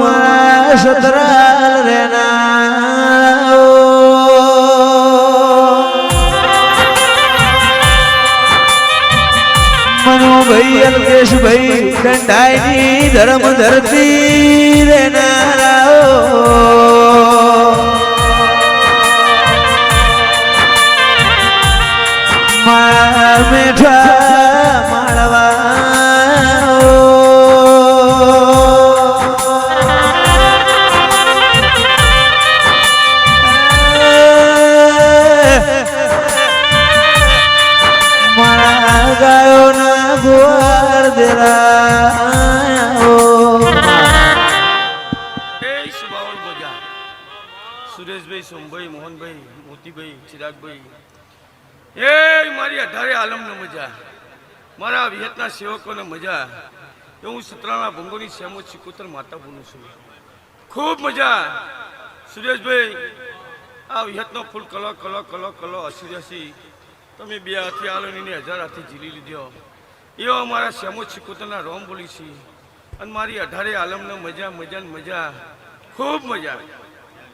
મારા સતરાલ રેના મનુભાઈ અલ્કેશભાઈ દંડાઈની ધર્મ ધરતી રેનારાઓ મારા મેઠા માળવા સુરેશભાઈ, સોમભાઈ, મોહનભાઈ, મોતીભાઈ, ચિરાગભાઈ, એ મારી 18 આલમનો મજા, મારા વિહતના સેવકોને મજા. એ હું સતરાના ભંગોની શ્યામો ચિકોતર માતા બોલું છું. ખૂબ મજા. સુરેશભાઈ, આ વિહતનો ફૂલ કલો કલો કલો કલો હસી હસી તમે 2 હાથી આલોનીને 1000 હાથી ઝીલી લીધો. એવો અમારા શ્યામો ચિકોતરના રોમ બોલી છે. અને મારી 18 આલમનો મજા મજા મજા, ખૂબ મજા.